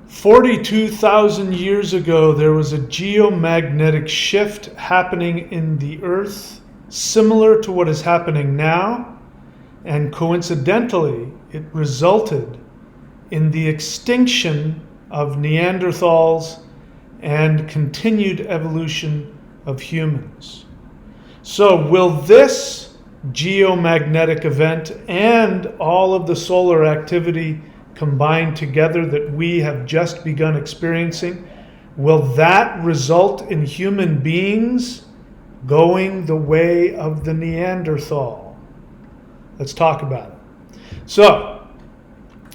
42,000 years ago, there was a geomagnetic shift happening in the Earth, similar to what is happening now, and coincidentally, it resulted in the extinction of Neanderthals and continued evolution of humans. So, will this geomagnetic event and all of the solar activity combined together that we have just begun experiencing, will that result in human beings going the way of the Neanderthal? Let's talk about it. So,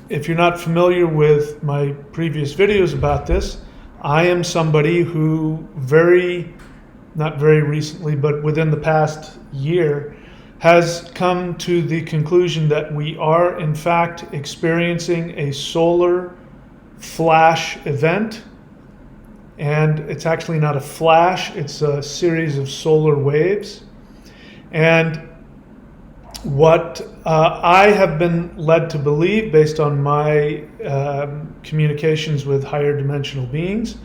if you're not familiar with my previous videos about this, I am somebody who not very recently, but within the past year, has come to the conclusion that we are in fact experiencing a solar flash event. And it's actually not a flash, it's a series of solar waves. And what I have been led to believe, based on my communications with higher dimensional beings,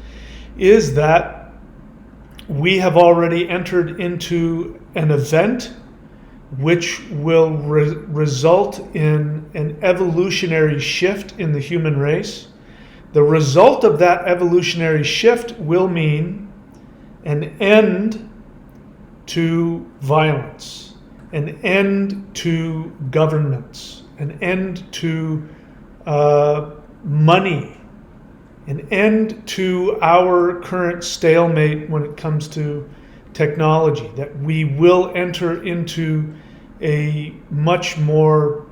is that we have already entered into an event which will result in an evolutionary shift in the human race. The result of that evolutionary shift will mean an end to violence, an end to governments, an end to money, an end to our current stalemate when it comes to technology, that we will enter into a much more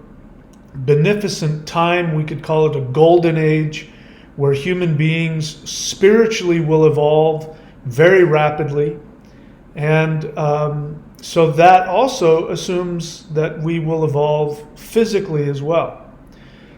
beneficent time. We could call it a golden age, where human beings spiritually will evolve very rapidly. And so that also assumes that we will evolve physically as well.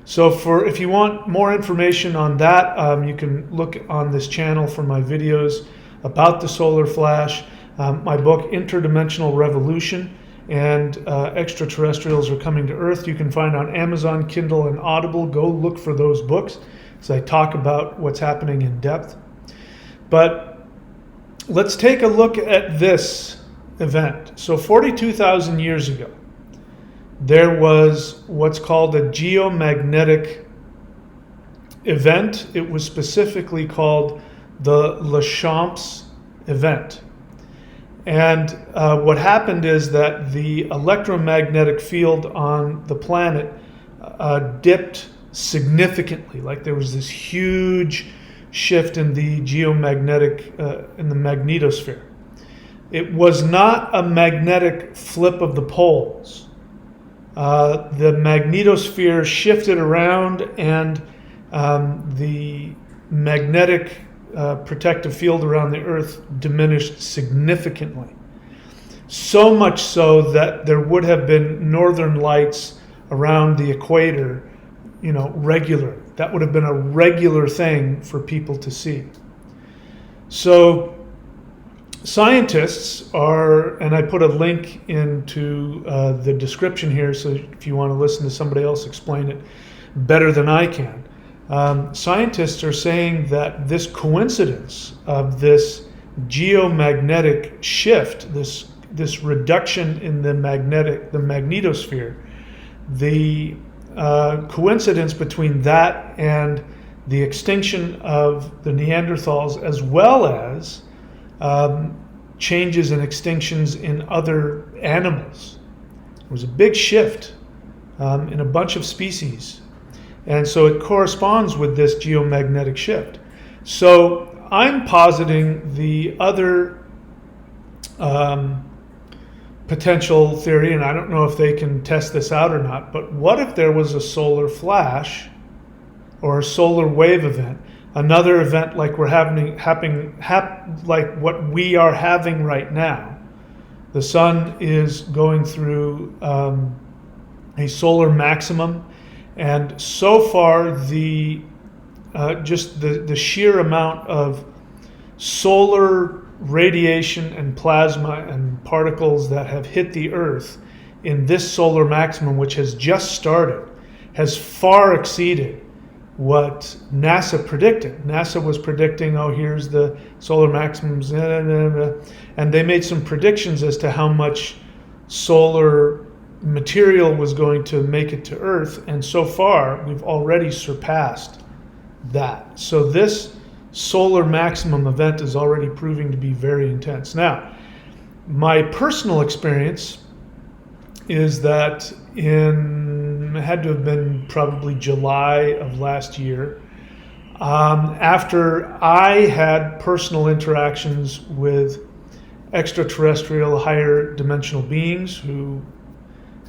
So if you want more information on that, you can look on this channel for my videos about the solar flash. My book, Interdimensional Revolution, and Extraterrestrials Are Coming to Earth, you can find on Amazon, Kindle, and Audible. Go look for those books as I talk about what's happening in depth. But let's take a look at this event. So 42,000 years ago, there was what's called a geomagnetic event. It was specifically called the Lachamps event. And what happened is that the electromagnetic field on the planet dipped significantly. Like there was this huge shift in the geomagnetic, in the magnetosphere. It was not a magnetic flip of the poles. The magnetosphere shifted around, and the magnetic protective field around the Earth diminished significantly. So much so that there would have been northern lights around the equator, regular. That would have been a regular thing for people to see. So scientists are, and I put a link into the description here, so if you want to listen to somebody else explain it better than I can. Scientists are saying that this coincidence of this geomagnetic shift, this reduction in the magnetosphere, the coincidence between that and the extinction of the Neanderthals, as well as changes and extinctions in other animals. There was a big shift in a bunch of species. And so it corresponds with this geomagnetic shift. So I'm positing the other potential theory, and I don't know if they can test this out or not, but what if there was a solar flash or a solar wave event, another event like we're like what we are having right now? The sun is going through a solar maximum. And so far, just the sheer amount of solar radiation and plasma and particles that have hit the Earth in this solar maximum, which has just started, has far exceeded what NASA predicted. NASA was predicting, oh, here's the solar maximums, and they made some predictions as to how much solar material was going to make it to Earth, and so far we've already surpassed that. So this solar maximum event is already proving to be very intense. Now, my personal experience is that it had to have been probably July of last year, after I had personal interactions with extraterrestrial higher dimensional beings who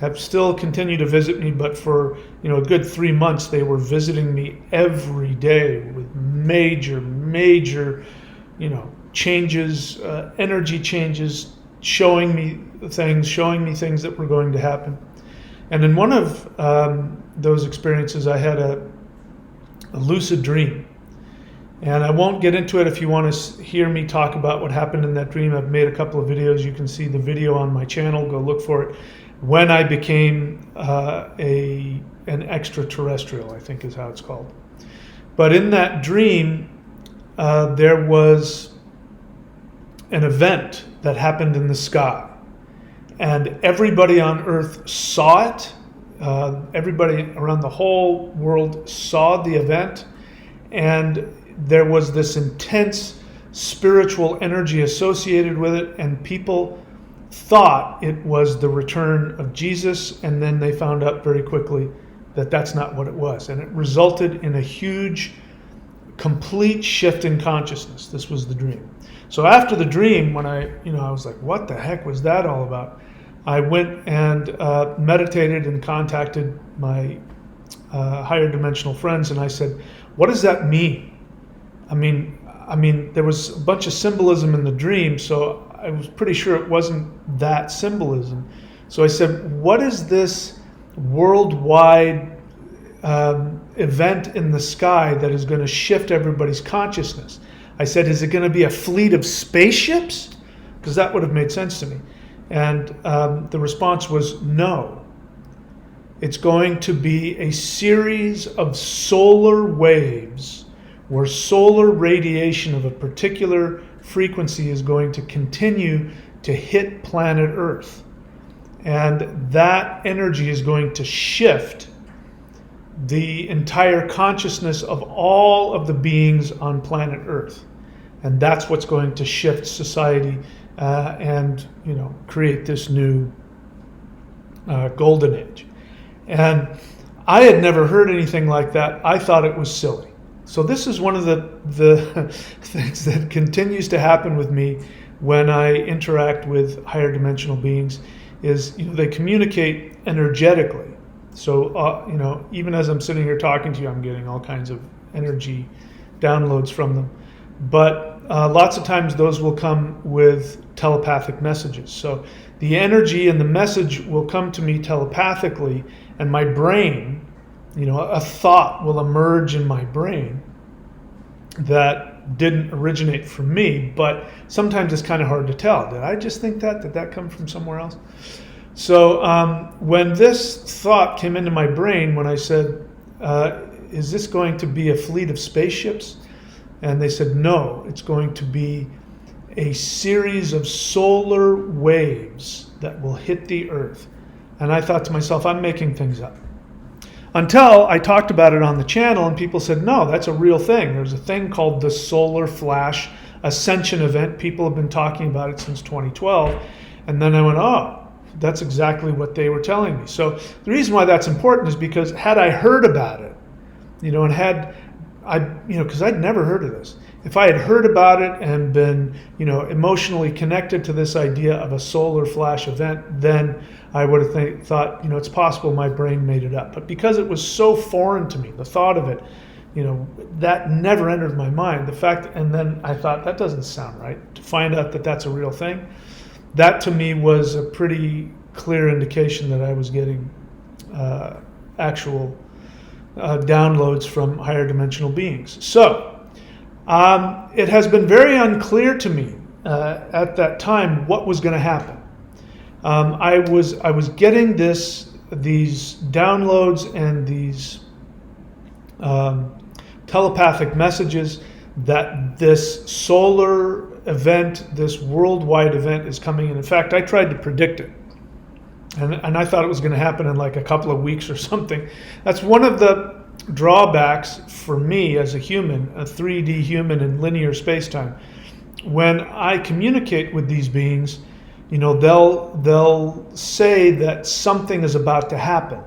have still continued to visit me, but for a good 3 months they were visiting me every day with major changes, energy changes, showing me things that were going to happen. And in one of those experiences, I had a lucid dream. And I won't get into it. If you want to hear me talk about what happened in that dream, I've made a couple of videos. You can see the video on my channel. Go look for it. When I became an extraterrestrial, I think is how it's called. But in that dream, there was an event that happened in the sky. And everybody on Earth saw it. Everybody around the whole world saw the event. And there was this intense spiritual energy associated with it. And people thought it was the return of Jesus. And then they found out very quickly that that's not what it was. And it resulted in a huge, complete shift in consciousness. This was the dream. So after the dream, when I was like, what the heck was that all about? I went and meditated and contacted my higher dimensional friends, and I said, what does that mean? I mean, there was a bunch of symbolism in the dream, so I was pretty sure it wasn't that symbolism. So I said, what is this worldwide event in the sky that is going to shift everybody's consciousness? I said, is it going to be a fleet of spaceships? Because that would have made sense to me. And the response was no. It's going to be a series of solar waves where solar radiation of a particular frequency is going to continue to hit planet Earth. And that energy is going to shift the entire consciousness of all of the beings on planet Earth. And that's what's going to shift society and create this new golden age. And I had never heard anything like that. I thought it was silly. So this is one of the things that continues to happen with me when I interact with higher dimensional beings is they communicate energetically. So even as I'm sitting here talking to you, I'm getting all kinds of energy downloads from them. But lots of times those will come with telepathic messages. So the energy and the message will come to me telepathically, and my brain, a thought will emerge in my brain that didn't originate from me, but sometimes it's kind of hard to tell. Did I just think that? Did that come from somewhere else? So when this thought came into my brain, when I said, is this going to be a fleet of spaceships? And they said, no, it's going to be a series of solar waves that will hit the Earth. And I thought to myself, I'm making things up. Until I talked about it on the channel and people said, no, that's a real thing. There's a thing called the Solar Flash Ascension event. People have been talking about it since 2012. And then I went, oh, that's exactly what they were telling me. So the reason why that's important is because had I heard about it, and had because I'd never heard of this. If I had heard about it and been, emotionally connected to this idea of a solar flash event, then I would have thought, it's possible my brain made it up. But because it was so foreign to me, the thought of it, that never entered my mind. And then I thought, that doesn't sound right. To find out that that's a real thing, that to me was a pretty clear indication that I was getting actual downloads from higher dimensional beings. So it has been very unclear to me at that time what was going to happen. I was getting these downloads and these telepathic messages that this solar event, this worldwide event is coming. And in fact, I tried to predict it. And I thought it was going to happen in like a couple of weeks or something. That's one of the drawbacks for me as a human, a 3D human in linear space-time. When I communicate with these beings, they'll say that something is about to happen,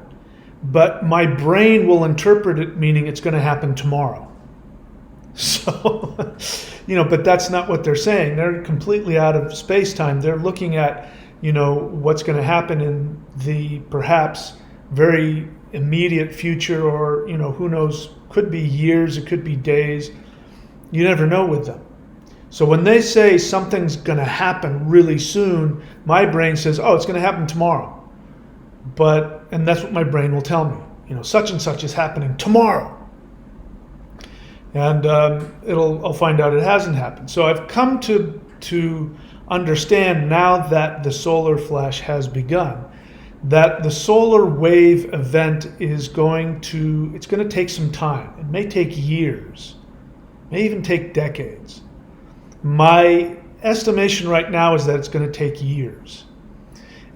but my brain will interpret it meaning it's going to happen tomorrow. So, but that's not what they're saying. They're completely out of space-time. They're looking at, what's going to happen in the perhaps very immediate future, or, who knows, could be years, it could be days. You never know with them. So when they say something's going to happen really soon, my brain says, oh, it's going to happen tomorrow. And that's what my brain will tell me. Such and such is happening tomorrow. And I'll find out it hasn't happened. So I've come to understand now that the solar flash has begun, that the solar wave event it's going to take some time. It may take years, may even take decades. My estimation right now is that it's going to take years.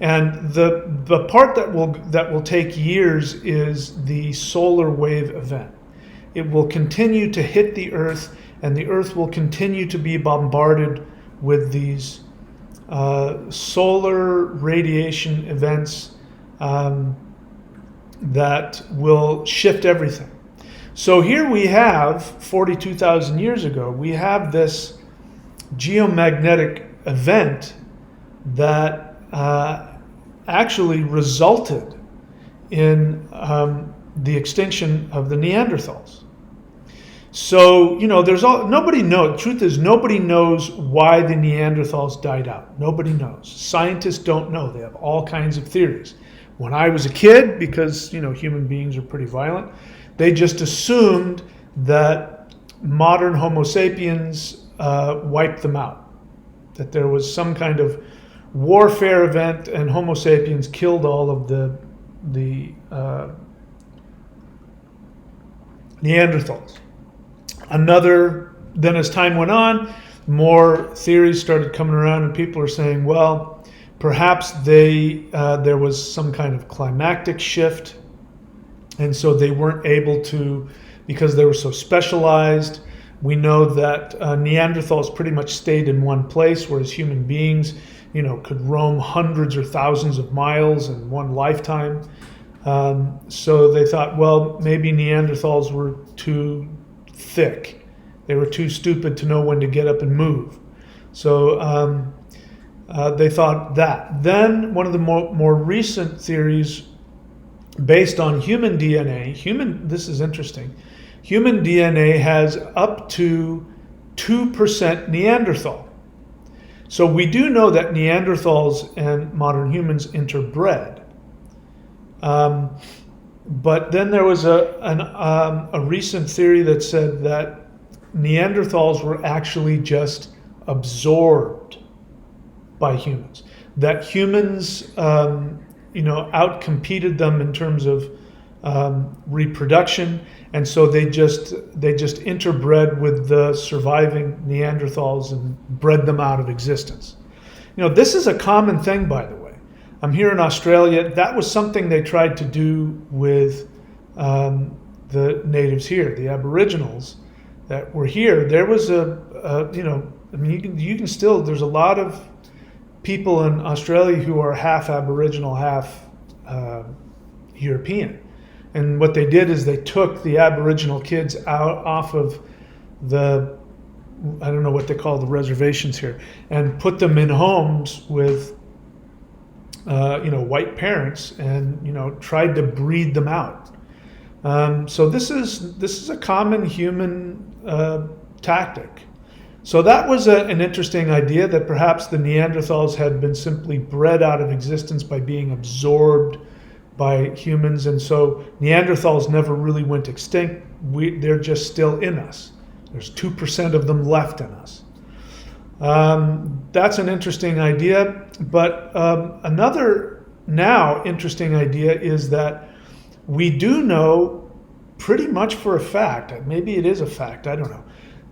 And the part that will take years is the solar wave event. It will continue to hit the Earth, and the Earth will continue to be bombarded with these solar radiation events that will shift everything. So here we have, 42,000 years ago, we have this geomagnetic event that actually resulted in the extinction of the Neanderthals. So, nobody knows. Truth is, nobody knows why the Neanderthals died out. Nobody knows. Scientists don't know. They have all kinds of theories. When I was a kid, because, human beings are pretty violent, they just assumed that modern Homo sapiens wiped them out. That there was some kind of warfare event and Homo sapiens killed all of the Neanderthals. Then as time went on, more theories started coming around, and people are saying, well, perhaps there was some kind of climactic shift, and so they weren't able to, because they were so specialized. We know that Neanderthals pretty much stayed in one place, whereas human beings, could roam hundreds or thousands of miles in one lifetime. So they thought, well, maybe Neanderthals were too thick. They were too stupid to know when to get up and move. So they thought that. Then one of the more recent theories based on human DNA, this is interesting, human DNA has up to 2% Neanderthal. So we do know that Neanderthals and modern humans interbred. But then there was a recent theory that said that Neanderthals were actually just absorbed by humans. That humans, outcompeted them in terms of reproduction, and so they just interbred with the surviving Neanderthals and bred them out of existence. This is a common thing, by the way. I'm here in Australia. That was something they tried to do with the natives here, the Aboriginals that were here. There was you can still, there's a lot of people in Australia who are half Aboriginal, half European. And what they did is they took the Aboriginal kids off of the, I don't know what they call the reservations here, and put them in homes with white parents, and tried to breed them out. So this is a common human tactic. So that was an interesting idea, that perhaps the Neanderthals had been simply bred out of existence by being absorbed by humans, and so Neanderthals never really went extinct. They're just still in us. There's 2% of them left in us. That's an interesting idea, but another now interesting idea is that we do know pretty much for a fact, maybe it is a fact, I don't know,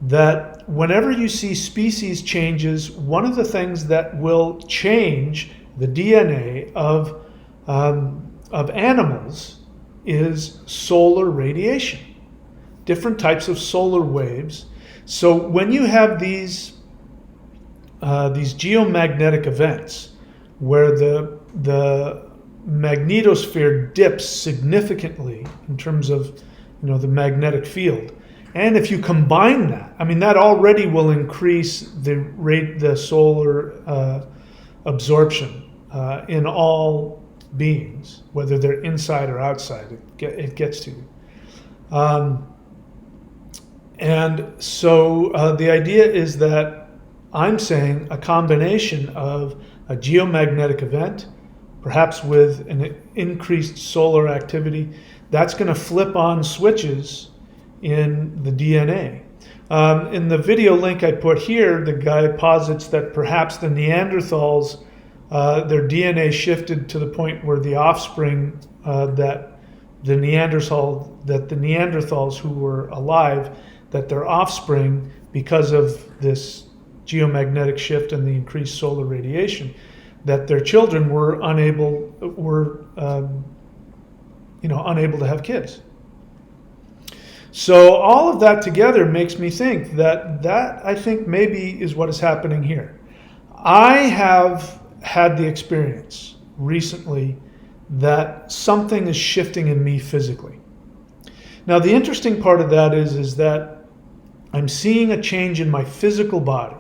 that whenever you see species changes, one of the things that will change the DNA of animals is solar radiation, different types of solar waves. So when you have these geomagnetic events where the magnetosphere dips significantly in terms of the magnetic field, and if you combine that, I mean, that already will increase the solar absorption in all beings, whether they're inside or outside. It gets to you. And so the idea is that I'm saying a combination of a geomagnetic event, perhaps with an increased solar activity, that's going to flip on switches in the DNA. In the video link I put here, the guy posits that perhaps the Neanderthals, their DNA shifted to the point where the offspring that the Neanderthals who were alive, that their offspring, because of this geomagnetic shift and the increased solar radiation, that their children were unable to have kids. So all of that together makes me think that I think maybe is what is happening here. I have had the experience recently that something is shifting in me physically. Now the interesting part of that is that I'm seeing a change in my physical body.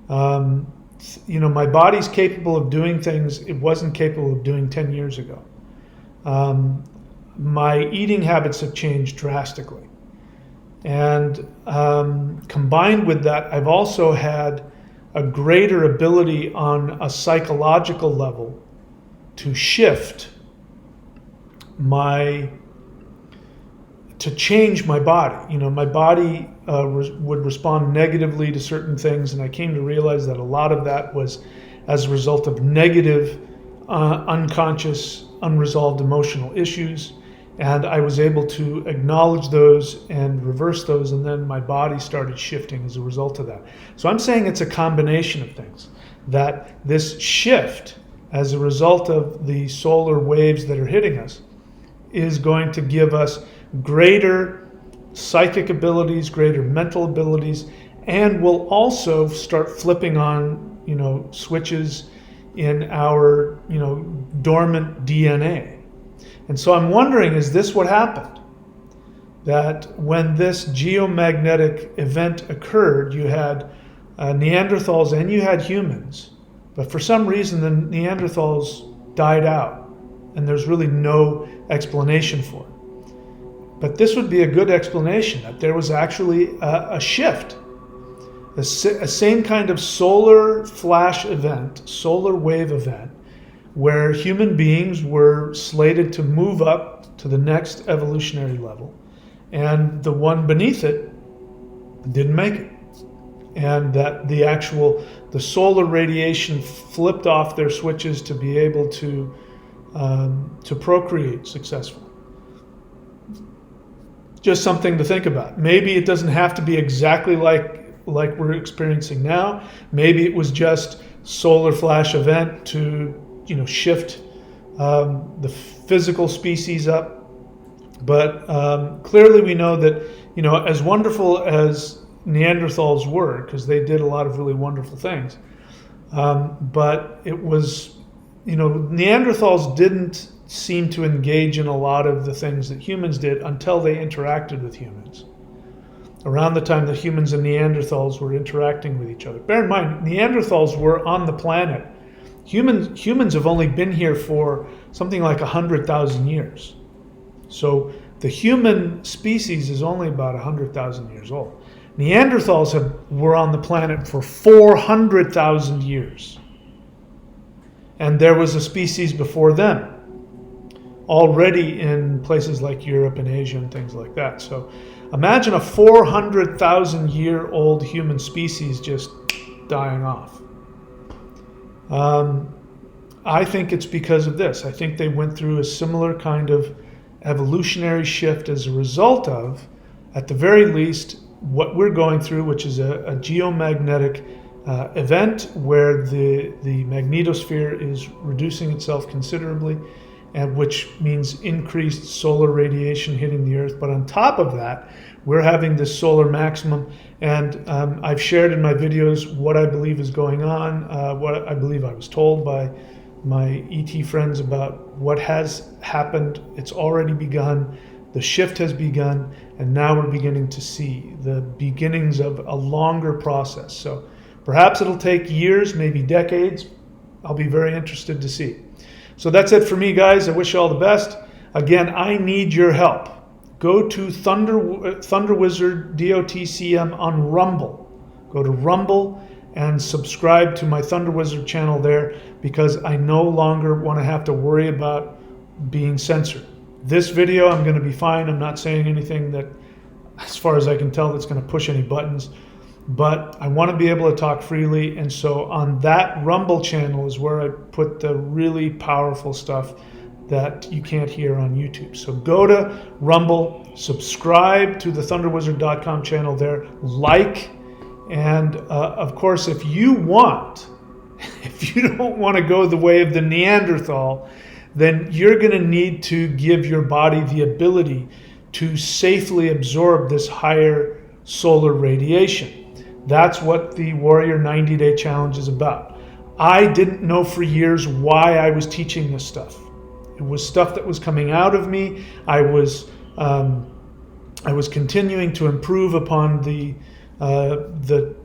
My body's capable of doing things it wasn't capable of doing 10 years ago. My eating habits have changed drastically. And combined with that, I've also had a greater ability on a psychological level to shift to change my body. My body would respond negatively to certain things, and I came to realize that a lot of that was as a result of negative, unconscious, unresolved emotional issues. And I was able to acknowledge those and reverse those, and then my body started shifting as a result of that. So I'm saying it's a combination of things, that this shift as a result of the solar waves that are hitting us is going to give us greater psychic abilities, greater mental abilities, and will also start flipping on, switches in our, dormant DNA. And so I'm wondering, is this what happened? That when this geomagnetic event occurred, you had Neanderthals and you had humans, but for some reason the Neanderthals died out, and there's really no explanation for it. But this would be a good explanation, that there was actually a shift, a same kind of solar flash event, solar wave event, where human beings were slated to move up to the next evolutionary level, and the one beneath it didn't make it. And that the solar radiation flipped off their switches to be able to procreate successfully. Just something to think about. Maybe it doesn't have to be exactly like we're experiencing now. Maybe it was just solar flash event to shift the physical species up. But clearly we know that, as wonderful as Neanderthals were, because they did a lot of really wonderful things, but it was, Neanderthals didn't seem to engage in a lot of the things that humans did until they interacted with humans. Around the time that humans and Neanderthals were interacting with each other. Bear in mind, Neanderthals were on the planet. Humans have only been here for something like 100,000 years. So the human species is only about 100,000 years old. Neanderthals were on the planet for 400,000 years. And there was a species before them, already in places like Europe and Asia and things like that. So imagine a 400,000-year-old human species just dying off. I think it's because of this. I think they went through a similar kind of evolutionary shift as a result of, at the very least, what we're going through, which is a geomagnetic event where the magnetosphere is reducing itself considerably, and which means increased solar radiation hitting the Earth. But on top of that, we're having this solar maximum, and I've shared in my videos what I believe is going on, what I believe I was told by my ET friends about what has happened. It's already begun. The shift has begun, and now we're beginning to see the beginnings of a longer process. So perhaps it'll take years, maybe decades. I'll be very interested to see. So that's it for me, guys. I wish you all the best. Again, I need your help. Go to Thunder Wizard DOTCM on Rumble. Go to Rumble and subscribe to my Thunder Wizard channel there, because I no longer want to have to worry about being censored. This video, I'm going to be fine. I'm not saying anything that, as far as I can tell, that's going to push any buttons. But I want to be able to talk freely, and so on that Rumble channel is where I put the really powerful stuff that you can't hear on YouTube. So go to Rumble, subscribe to the thunderwizard.com channel there, like, and of course, if you don't want to go the way of the Neanderthal, then you're going to need to give your body the ability to safely absorb this higher solar radiation. That's what the Warrior 90-Day Challenge is about. I didn't know for years why I was teaching this stuff. It was stuff that was coming out of me. I was continuing to improve upon the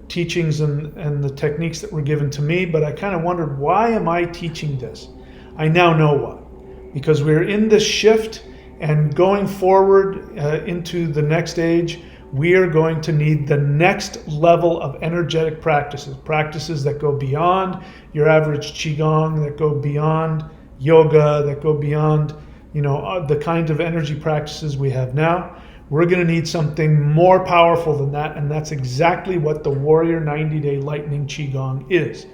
teachings and the techniques that were given to me, but I kind of wondered, why am I teaching this? I now know why. Because we're in this shift, and going forward into the next age, we are going to need the next level of energetic practices that go beyond your average Qigong, that go beyond yoga, that go beyond, the kind of energy practices we have now. We're going to need something more powerful than that, and that's exactly what the Warrior 90-Day Lightning Qigong is.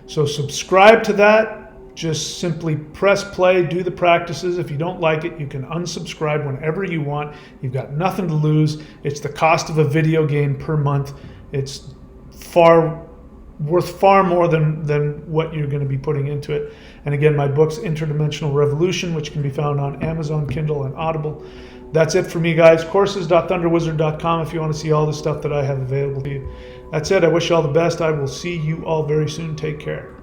So subscribe to that. Just simply press play, do the practices. If you don't like it, you can unsubscribe whenever you want. You've got nothing to lose. It's the cost of a video game per month. It's worth far more than what you're going to be putting into it. And again, my book's Interdimensional Revolution, which can be found on Amazon, Kindle, and Audible. That's it for me, guys. Courses.thunderwizard.com if you want to see all the stuff that I have available to you. That's it. I wish you all the best. I will see you all very soon. Take care.